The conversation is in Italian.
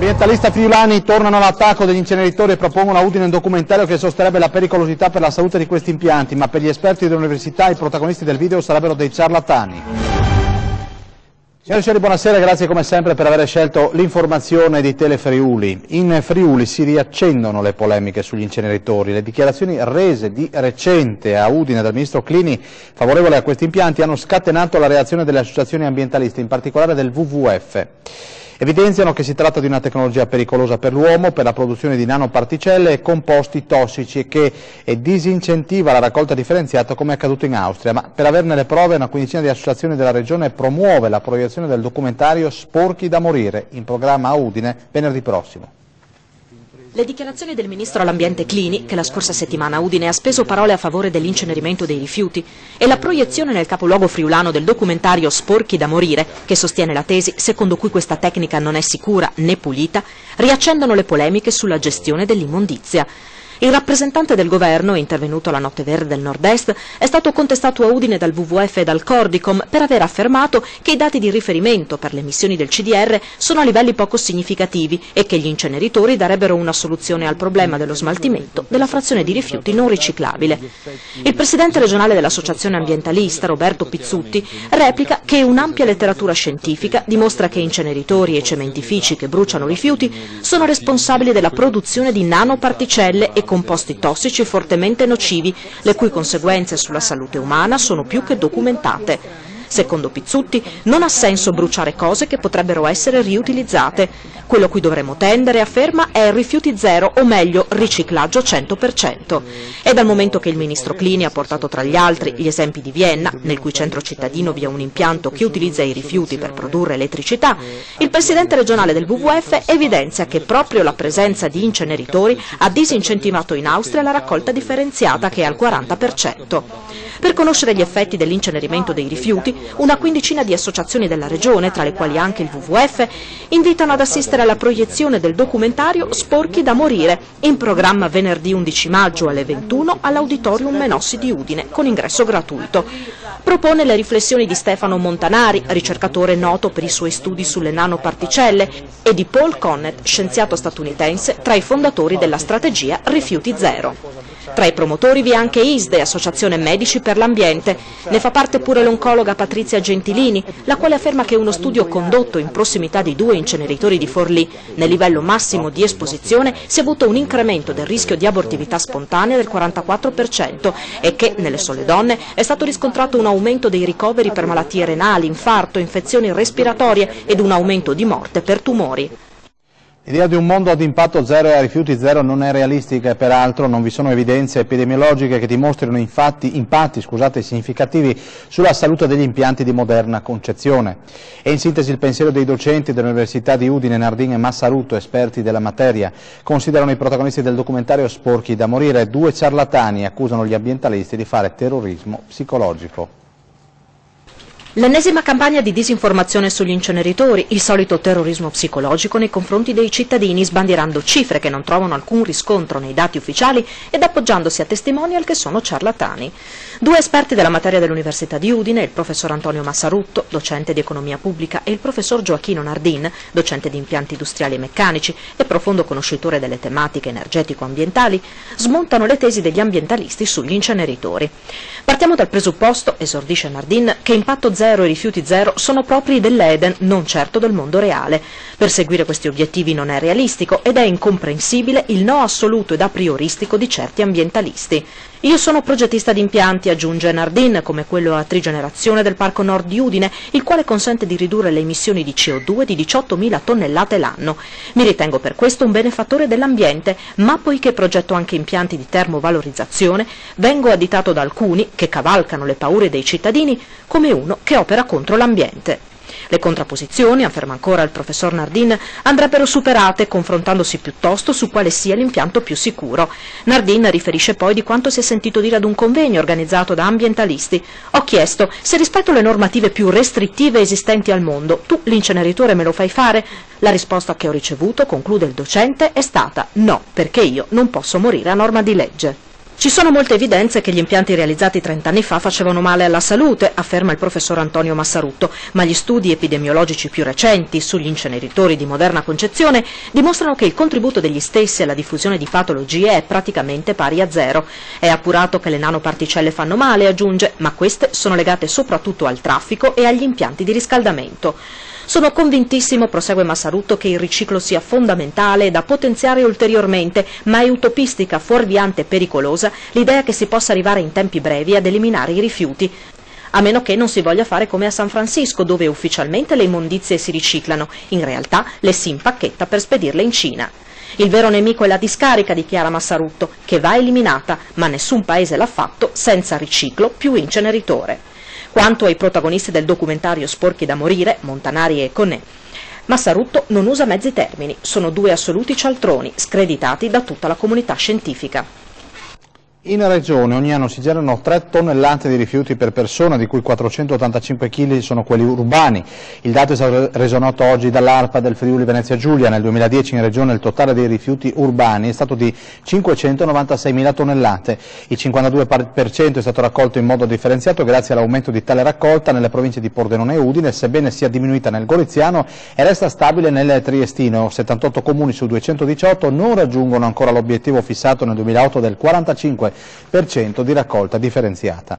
Ambientalisti friulani tornano all'attacco degli inceneritori e propongono a Udine un documentario che sosterrebbe la pericolosità per la salute di questi impianti, ma per gli esperti dell'università i protagonisti del video sarebbero dei ciarlatani. Signore e signori, buonasera, grazie come sempre per aver scelto l'informazione di Telefriuli. In Friuli si riaccendono le polemiche sugli inceneritori. Le dichiarazioni rese di recente a Udine dal ministro Clini favorevole a questi impianti hanno scatenato la reazione delle associazioni ambientaliste, in particolare del WWF. Evidenziano che si tratta di una tecnologia pericolosa per l'uomo, per la produzione di nanoparticelle e composti tossici e che disincentiva la raccolta differenziata come è accaduto in Austria, ma per averne le prove una quindicina di associazioni della regione promuove la proiezione del documentario Sporchi da morire, in programma a Udine venerdì prossimo. Le dichiarazioni del ministro all'ambiente Clini, che la scorsa settimana a Udine ha speso parole a favore dell'incenerimento dei rifiuti, e la proiezione nel capoluogo friulano del documentario Sporchi da morire, che sostiene la tesi secondo cui questa tecnica non è sicura né pulita, riaccendono le polemiche sulla gestione dell'immondizia. Il rappresentante del governo, intervenuto alla Notte Verde del Nord-Est, è stato contestato a Udine dal WWF e dal Cordicom per aver affermato che i dati di riferimento per le emissioni del CDR sono a livelli poco significativi e che gli inceneritori darebbero una soluzione al problema dello smaltimento della frazione di rifiuti non riciclabile. Il presidente regionale dell'associazione ambientalista, Roberto Pizzutti, replica che un'ampia letteratura scientifica dimostra che inceneritori e cementifici che bruciano rifiuti sono responsabili della produzione di nanoparticelle e composti tossici fortemente nocivi, le cui conseguenze sulla salute umana sono più che documentate. Secondo Pizzutti, non ha senso bruciare cose che potrebbero essere riutilizzate. Quello a cui dovremmo tendere, afferma, è rifiuti zero, o meglio, riciclaggio 100%. E dal momento che il ministro Clini ha portato tra gli altri gli esempi di Vienna, nel cui centro cittadino vi è un impianto che utilizza i rifiuti per produrre elettricità, il presidente regionale del WWF evidenzia che proprio la presenza di inceneritori ha disincentivato in Austria la raccolta differenziata, che è al 40%. Per conoscere gli effetti dell'incenerimento dei rifiuti, una quindicina di associazioni della regione, tra le quali anche il WWF, invitano ad assistere alla proiezione del documentario Sporchi da morire, in programma venerdì 11 maggio alle 21 all'Auditorium Menossi di Udine, con ingresso gratuito. Propone le riflessioni di Stefano Montanari, ricercatore noto per i suoi studi sulle nanoparticelle, e di Paul Connett, scienziato statunitense, tra i fondatori della strategia Rifiuti Zero. Tra i promotori vi è anche ISDE, Associazione Medici per l'Ambiente. Ne fa parte pure l'oncologa Patrizia Gentilini, la quale afferma che uno studio condotto in prossimità di 2 inceneritori di Forlì, nel livello massimo di esposizione, si è avuto un incremento del rischio di abortività spontanea del 44% e che, nelle sole donne, è stato riscontrato un aumento dei ricoveri per malattie renali, infarto, infezioni respiratorie ed un aumento di morte per tumori. L'idea di un mondo ad impatto zero e a rifiuti zero non è realistica e peraltro non vi sono evidenze epidemiologiche che dimostrino impatti significativi sulla salute degli impianti di moderna concezione. E in sintesi il pensiero dei docenti delle università di Udine, Nardin e Massarutto, esperti della materia, considerano i protagonisti del documentario Sporchi da morire 2 ciarlatani e accusano gli ambientalisti di fare terrorismo psicologico. L'ennesima campagna di disinformazione sugli inceneritori, il solito terrorismo psicologico nei confronti dei cittadini, sbandierando cifre che non trovano alcun riscontro nei dati ufficiali ed appoggiandosi a testimonial che sono ciarlatani. 2 esperti della materia dell'Università di Udine, il professor Antonio Massarutto, docente di economia pubblica, e il professor Gioacchino Nardin, docente di impianti industriali e meccanici e profondo conoscitore delle tematiche energetico-ambientali, smontano le tesi degli ambientalisti sugli inceneritori. Partiamo dal presupposto, esordisce Nardin, che impatto zero e rifiuti zero sono propri dell'Eden, non certo del mondo reale. Perseguire questi obiettivi non è realistico ed è incomprensibile il no assoluto ed a prioristico di certi ambientalisti. Io sono progettista di impianti, aggiunge Nardin, come quello a trigenerazione del Parco Nord di Udine, il quale consente di ridurre le emissioni di CO2 di 18.000 tonnellate l'anno. Mi ritengo per questo un benefattore dell'ambiente, ma poiché progetto anche impianti di termovalorizzazione, vengo additato da alcuni, che cavalcano le paure dei cittadini, come uno che opera contro l'ambiente. Le contrapposizioni, afferma ancora il professor Nardin, andrebbero superate confrontandosi piuttosto su quale sia l'impianto più sicuro. Nardin riferisce poi di quanto si è sentito dire ad un convegno organizzato da ambientalisti. Ho chiesto: se rispetto le normative più restrittive esistenti al mondo, tu l'inceneritore me lo fai fare? La risposta che ho ricevuto, conclude il docente, è stata no, perché io non posso morire a norma di legge. Ci sono molte evidenze che gli impianti realizzati 30 anni fa facevano male alla salute, afferma il professor Antonio Massarutto, ma gli studi epidemiologici più recenti sugli inceneritori di moderna concezione dimostrano che il contributo degli stessi alla diffusione di patologie è praticamente pari a zero. È appurato che le nanoparticelle fanno male, aggiunge, ma queste sono legate soprattutto al traffico e agli impianti di riscaldamento. Sono convintissimo, prosegue Massarutto, che il riciclo sia fondamentale e da potenziare ulteriormente, ma è utopistica, fuorviante e pericolosa l'idea che si possa arrivare in tempi brevi ad eliminare i rifiuti, a meno che non si voglia fare come a San Francisco, dove ufficialmente le immondizie si riciclano, in realtà le si impacchetta per spedirle in Cina. Il vero nemico è la discarica, dichiara Massarutto, che va eliminata, ma nessun paese l'ha fatto senza riciclo più inceneritore. Quanto ai protagonisti del documentario Sporchi da morire, Montanari e Conè, Massarutto non usa mezzi termini, sono due assoluti cialtroni, screditati da tutta la comunità scientifica. In regione ogni anno si generano 3 tonnellate di rifiuti per persona, di cui 485 kg sono quelli urbani. Il dato è stato reso noto oggi dall'ARPA del Friuli Venezia Giulia. Nel 2010 in regione il totale dei rifiuti urbani è stato di 596.000 tonnellate. Il 52% è stato raccolto in modo differenziato grazie all'aumento di tale raccolta nelle province di Pordenone e Udine, sebbene sia diminuita nel Goriziano e resta stabile nel Triestino. 78 comuni su 218 non raggiungono ancora l'obiettivo fissato nel 2008 del 45% di raccolta differenziata.